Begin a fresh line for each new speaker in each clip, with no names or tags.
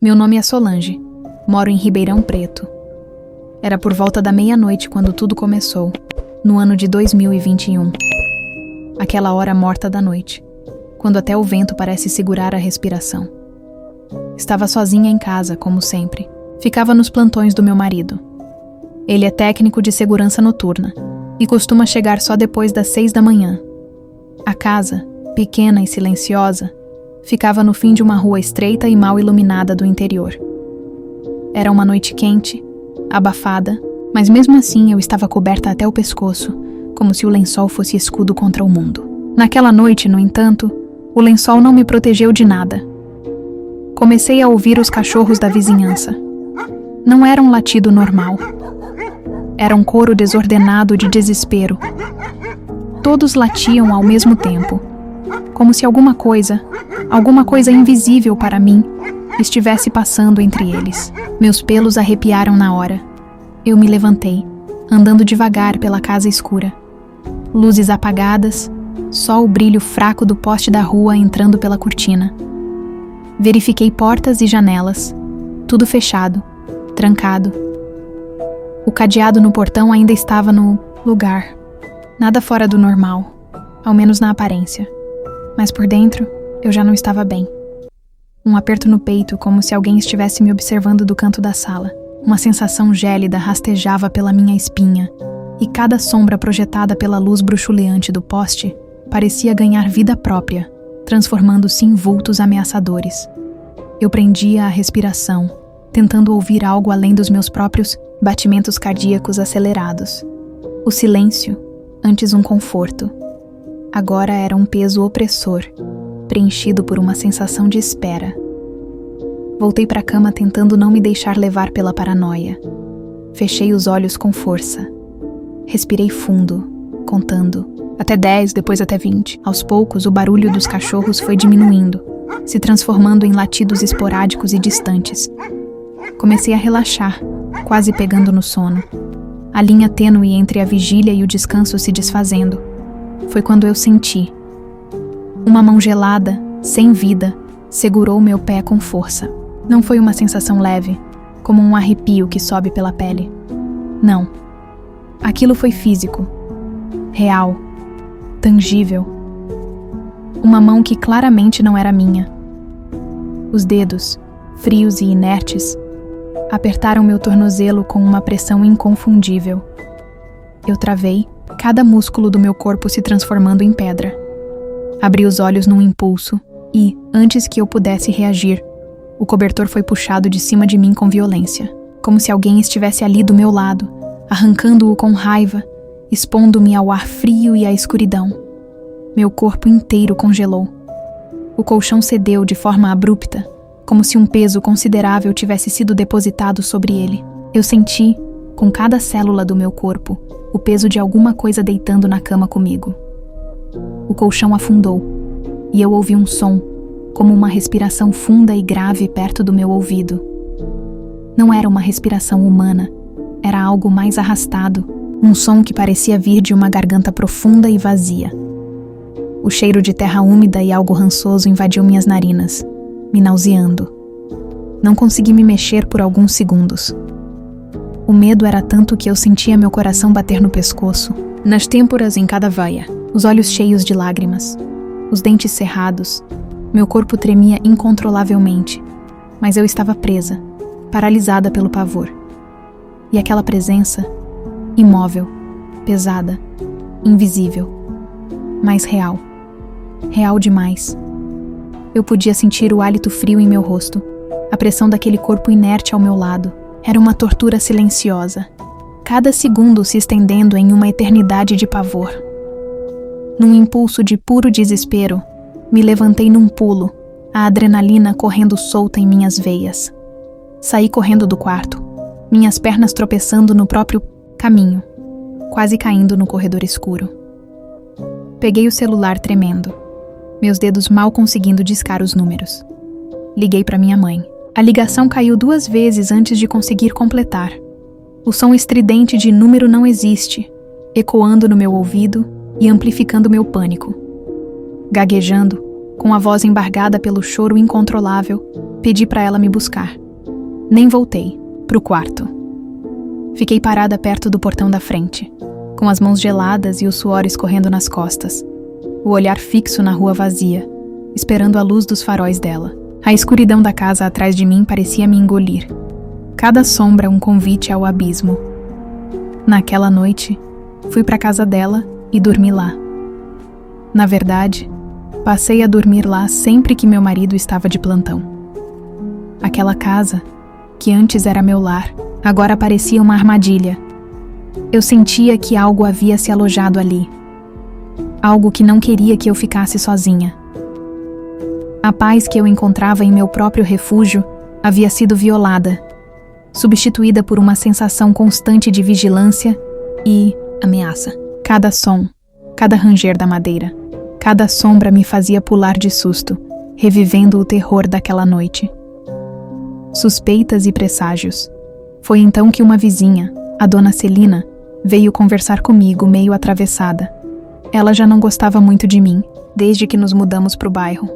Meu nome é Solange. Moro em Ribeirão Preto. Era por volta da meia-noite quando tudo começou, no ano de 2021. Aquela hora morta da noite, quando até o vento parece segurar a respiração. Estava sozinha em casa, como sempre. Ficava nos plantões do meu marido. Ele é técnico de segurança noturna e costuma chegar só depois das 6 da manhã. A casa, pequena e silenciosa, ficava no fim de uma rua estreita e mal iluminada do interior. Era uma noite quente, abafada, mas mesmo assim eu estava coberta até o pescoço, como se o lençol fosse escudo contra o mundo. Naquela noite, no entanto, o lençol não me protegeu de nada. Comecei a ouvir os cachorros da vizinhança. Não era um latido normal. Era um coro desordenado de desespero. Todos latiam ao mesmo tempo, como se alguma coisa invisível para mim, estivesse passando entre eles. Meus pelos arrepiaram na hora. Eu me levantei, andando devagar pela casa escura. Luzes apagadas, só o brilho fraco do poste da rua entrando pela cortina. Verifiquei portas e janelas, tudo fechado, trancado. O cadeado no portão ainda estava no lugar. Nada fora do normal, ao menos na aparência. Mas por dentro, eu já não estava bem. Um aperto no peito, como se alguém estivesse me observando do canto da sala. Uma sensação gélida rastejava pela minha espinha, e cada sombra projetada pela luz bruxuleante do poste parecia ganhar vida própria, transformando-se em vultos ameaçadores. Eu prendia a respiração, tentando ouvir algo além dos meus próprios batimentos cardíacos acelerados. O silêncio, antes um conforto, agora era um peso opressor, preenchido por uma sensação de espera. Voltei para a cama tentando não me deixar levar pela paranoia. Fechei os olhos com força. Respirei fundo, contando. Até 10, depois até 20. Aos poucos, o barulho dos cachorros foi diminuindo, se transformando em latidos esporádicos e distantes. Comecei a relaxar, quase pegando no sono. A linha tênue entre a vigília e o descanso se desfazendo. Foi quando eu senti. Uma mão gelada, sem vida, segurou meu pé com força. Não foi uma sensação leve, como um arrepio que sobe pela pele. Não. Aquilo foi físico, real, tangível. Uma mão que claramente não era minha. Os dedos, frios e inertes, apertaram meu tornozelo com uma pressão inconfundível. Eu travei, cada músculo do meu corpo se transformando em pedra. Abri os olhos num impulso e, antes que eu pudesse reagir, o cobertor foi puxado de cima de mim com violência, como se alguém estivesse ali do meu lado, arrancando-o com raiva, expondo-me ao ar frio e à escuridão. Meu corpo inteiro congelou. O colchão cedeu de forma abrupta, como se um peso considerável tivesse sido depositado sobre ele. Eu senti, com cada célula do meu corpo, o peso de alguma coisa deitando na cama comigo. O colchão afundou, e eu ouvi um som, como uma respiração funda e grave perto do meu ouvido. Não era uma respiração humana, era algo mais arrastado, um som que parecia vir de uma garganta profunda e vazia. O cheiro de terra úmida e algo rançoso invadiu minhas narinas, me nauseando. Não consegui me mexer por alguns segundos. O medo era tanto que eu sentia meu coração bater no pescoço, nas têmporas em cada veia, os olhos cheios de lágrimas, os dentes cerrados. Meu corpo tremia incontrolavelmente, mas eu estava presa, paralisada pelo pavor. E aquela presença, imóvel, pesada, invisível, mas real. Real demais. Eu podia sentir o hálito frio em meu rosto, a pressão daquele corpo inerte ao meu lado. Era uma tortura silenciosa, cada segundo se estendendo em uma eternidade de pavor. Num impulso de puro desespero, me levantei num pulo, a adrenalina correndo solta em minhas veias. Saí correndo do quarto, minhas pernas tropeçando no próprio caminho, quase caindo no corredor escuro. Peguei o celular tremendo, meus dedos mal conseguindo discar os números. Liguei para minha mãe. A ligação caiu 2 vezes antes de conseguir completar. O som estridente de número não existe, ecoando no meu ouvido e amplificando meu pânico. Gaguejando, Com a voz embargada pelo choro incontrolável, pedi para ela me buscar. Nem voltei pro quarto. Fiquei parada perto do portão da frente, com as mãos geladas e o suor escorrendo nas costas, o olhar fixo na rua vazia, esperando a luz dos faróis dela. A escuridão da casa atrás de mim parecia me engolir. Cada sombra um convite ao abismo. Naquela noite, fui para a casa dela e dormi lá. Na verdade, passei a dormir lá sempre que meu marido estava de plantão. Aquela casa, que antes era meu lar, agora parecia uma armadilha. Eu sentia que algo havia se alojado ali. Algo que não queria que eu ficasse sozinha. A paz que eu encontrava em meu próprio refúgio havia sido violada, substituída por uma sensação constante de vigilância e ameaça. Cada som, cada ranger da madeira, cada sombra me fazia pular de susto, revivendo o terror daquela noite. Suspeitas e presságios. Foi então que uma vizinha, a dona Celina, veio conversar comigo meio atravessada. Ela já não gostava muito de mim, desde que nos mudamos para o bairro.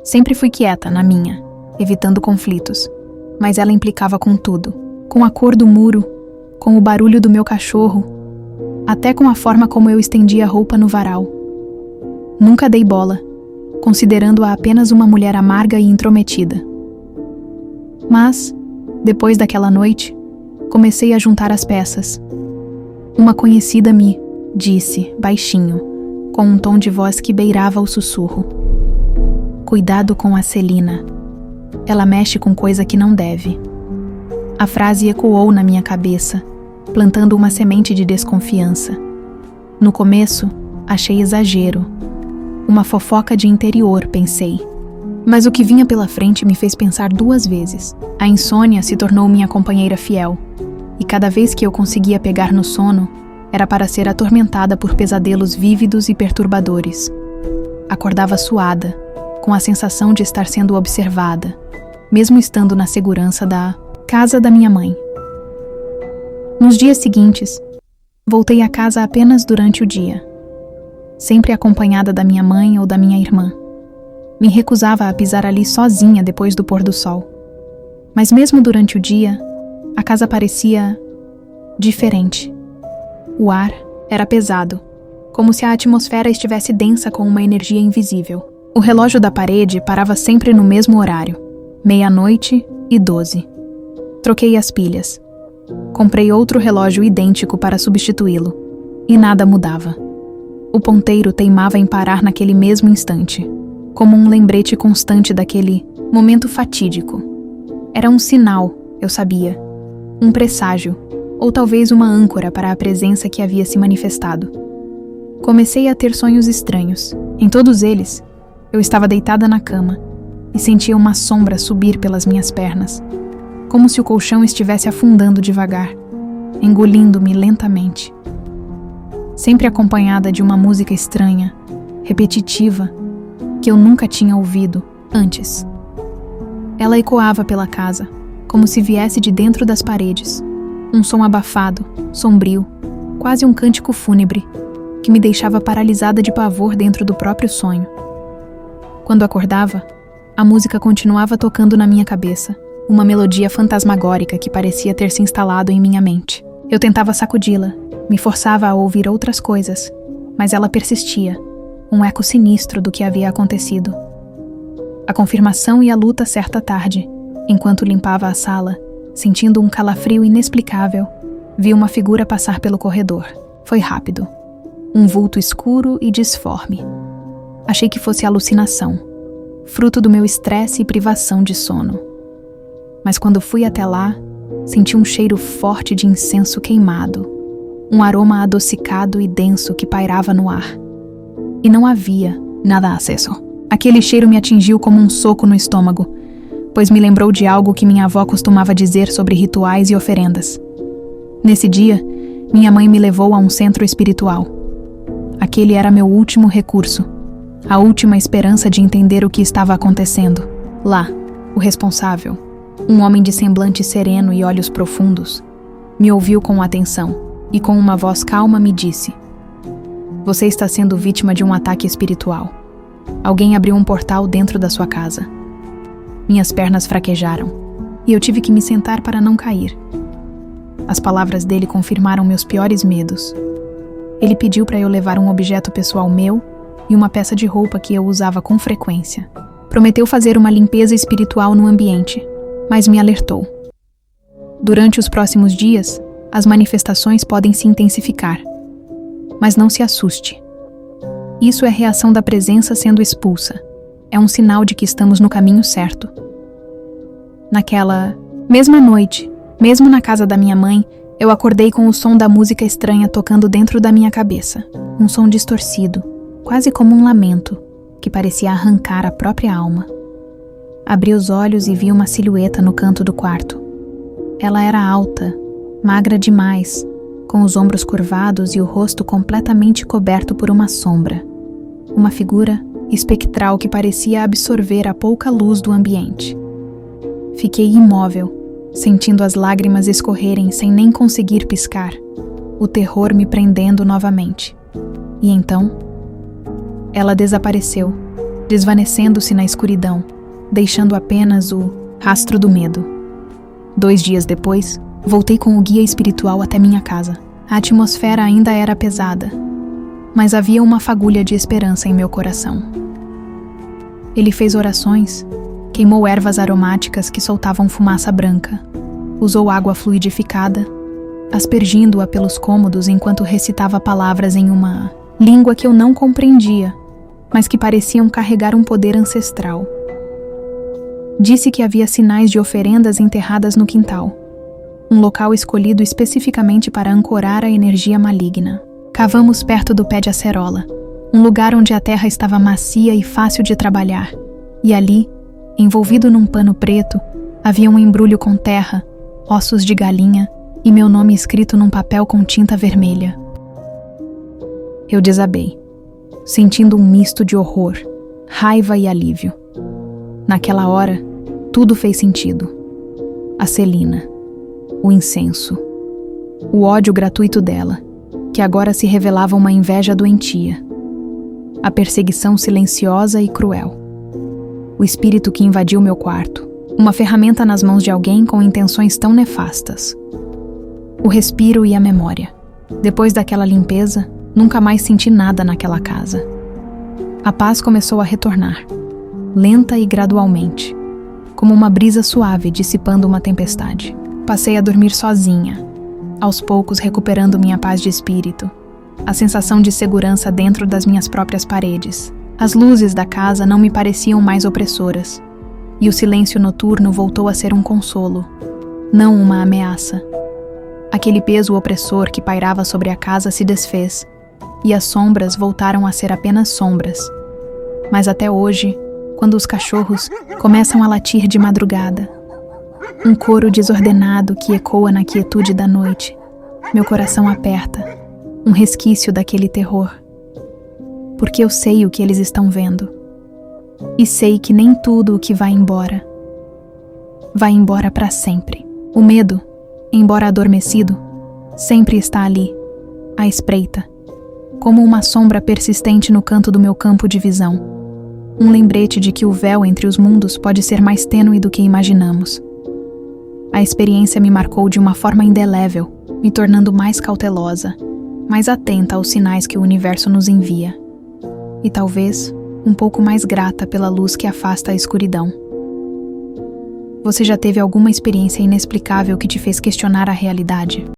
Sempre fui quieta, na minha, evitando conflitos, mas ela implicava com tudo, com a cor do muro, com o barulho do meu cachorro, até com a forma como eu estendia a roupa no varal. Nunca dei bola, considerando-a apenas uma mulher amarga e intrometida. Mas, depois daquela noite, comecei a juntar as peças. Uma conhecida me disse, baixinho, com um tom de voz que beirava o sussurro: "Cuidado com a Celina. Ela mexe com coisa que não deve." A frase ecoou na minha cabeça, plantando uma semente de desconfiança. No começo, achei exagero. Uma fofoca de interior, pensei. Mas o que vinha pela frente me fez pensar 2 vezes. A insônia se tornou minha companheira fiel, e cada vez que eu conseguia pegar no sono, era para ser atormentada por pesadelos vívidos e perturbadores. Acordava suada, com a sensação de estar sendo observada, mesmo estando na segurança da casa da minha mãe. Nos dias seguintes, voltei à casa apenas durante o dia, sempre acompanhada da minha mãe ou da minha irmã. Me recusava a pisar ali sozinha depois do pôr do sol. Mas mesmo durante o dia, a casa parecia diferente. O ar era pesado, como se a atmosfera estivesse densa com uma energia invisível. O relógio da parede parava sempre no mesmo horário, 00:12. Troquei as pilhas. Comprei outro relógio idêntico para substituí-lo, e nada mudava. O ponteiro teimava em parar naquele mesmo instante, como um lembrete constante daquele momento fatídico. Era um sinal, eu sabia, um presságio, ou talvez uma âncora para a presença que havia se manifestado. Comecei a ter sonhos estranhos. Em todos eles, eu estava deitada na cama e sentia uma sombra subir pelas minhas pernas, como se o colchão estivesse afundando devagar, engolindo-me lentamente. Sempre acompanhada de uma música estranha, repetitiva, que eu nunca tinha ouvido antes. Ela ecoava pela casa, como se viesse de dentro das paredes, um som abafado, sombrio, quase um cântico fúnebre, que me deixava paralisada de pavor dentro do próprio sonho. Quando acordava, a música continuava tocando na minha cabeça, uma melodia fantasmagórica que parecia ter se instalado em minha mente. Eu tentava sacudi-la, me forçava a ouvir outras coisas, mas ela persistia, um eco sinistro do que havia acontecido. A confirmação e a luta certa tarde, enquanto limpava a sala, sentindo um calafrio inexplicável, vi uma figura passar pelo corredor. Foi rápido. Um vulto escuro e disforme. Achei que fosse alucinação, fruto do meu estresse e privação de sono. Mas quando fui até lá, senti um cheiro forte de incenso queimado, um aroma adocicado e denso que pairava no ar. E não havia nada a acesso. Aquele cheiro me atingiu como um soco no estômago, pois me lembrou de algo que minha avó costumava dizer sobre rituais e oferendas. Nesse dia, minha mãe me levou a um centro espiritual. Aquele era meu último recurso, a última esperança de entender o que estava acontecendo. Lá, o responsável, um homem de semblante sereno e olhos profundos, me ouviu com atenção e com uma voz calma me disse: "Você está sendo vítima de um ataque espiritual. Alguém abriu um portal dentro da sua casa. Minhas pernas fraquejaram e eu tive que me sentar para não cair. As palavras dele confirmaram meus piores medos. Ele pediu para eu levar um objeto pessoal meu e uma peça de roupa que eu usava com frequência. Prometeu fazer uma limpeza espiritual no ambiente, mas me alertou. Durante os próximos dias, as manifestações podem se intensificar. Mas não se assuste. Isso é reação da presença sendo expulsa. É um sinal de que estamos no caminho certo. Naquela mesma noite, mesmo na casa da minha mãe, eu acordei com o som da música estranha tocando dentro da minha cabeça. Um som distorcido, quase como um lamento, que parecia arrancar a própria alma. Abri os olhos e vi uma silhueta no canto do quarto. Ela era alta, magra demais, com os ombros curvados e o rosto completamente coberto por uma sombra. Uma figura espectral que parecia absorver a pouca luz do ambiente. Fiquei imóvel, sentindo as lágrimas escorrerem sem nem conseguir piscar, o terror me prendendo novamente. E então, ela desapareceu, desvanecendo-se na escuridão, deixando apenas o rastro do medo. 2 dias depois, voltei com o guia espiritual até minha casa. A atmosfera ainda era pesada, mas havia uma fagulha de esperança em meu coração. Ele fez orações, queimou ervas aromáticas que soltavam fumaça branca, usou água fluidificada, aspergindo-a pelos cômodos enquanto recitava palavras em uma língua que eu não compreendia, mas que pareciam carregar um poder ancestral. Disse que havia sinais de oferendas enterradas no quintal, um local escolhido especificamente para ancorar a energia maligna. Cavamos perto do pé de acerola, um lugar onde a terra estava macia e fácil de trabalhar, e ali, envolvido num pano preto, havia um embrulho com terra, ossos de galinha e meu nome escrito num papel com tinta vermelha. Eu desabei, sentindo um misto de horror, raiva e alívio. Naquela hora, tudo fez sentido. A Celina, o incenso, o ódio gratuito dela, que agora se revelava uma inveja doentia, a perseguição silenciosa e cruel, o espírito que invadiu meu quarto, uma ferramenta nas mãos de alguém com intenções tão nefastas. O respiro e a memória. Depois daquela limpeza, nunca mais senti nada naquela casa. A paz começou a retornar, lenta e gradualmente, como uma brisa suave dissipando uma tempestade. Passei a dormir sozinha, aos poucos recuperando minha paz de espírito, a sensação de segurança dentro das minhas próprias paredes. As luzes da casa não me pareciam mais opressoras, e o silêncio noturno voltou a ser um consolo, não uma ameaça. Aquele peso opressor que pairava sobre a casa se desfez, e as sombras voltaram a ser apenas sombras. Mas até hoje, quando os cachorros começam a latir de madrugada, um coro desordenado que ecoa na quietude da noite, meu coração aperta, um resquício daquele terror. Porque eu sei o que eles estão vendo. E sei que nem tudo o que vai embora para sempre. O medo, embora adormecido, sempre está ali, à espreita, como uma sombra persistente no canto do meu campo de visão. Um lembrete de que o véu entre os mundos pode ser mais tênue do que imaginamos. A experiência me marcou de uma forma indelével, me tornando mais cautelosa, mais atenta aos sinais que o universo nos envia. E talvez um pouco mais grata pela luz que afasta a escuridão. Você já teve alguma experiência inexplicável que te fez questionar a realidade?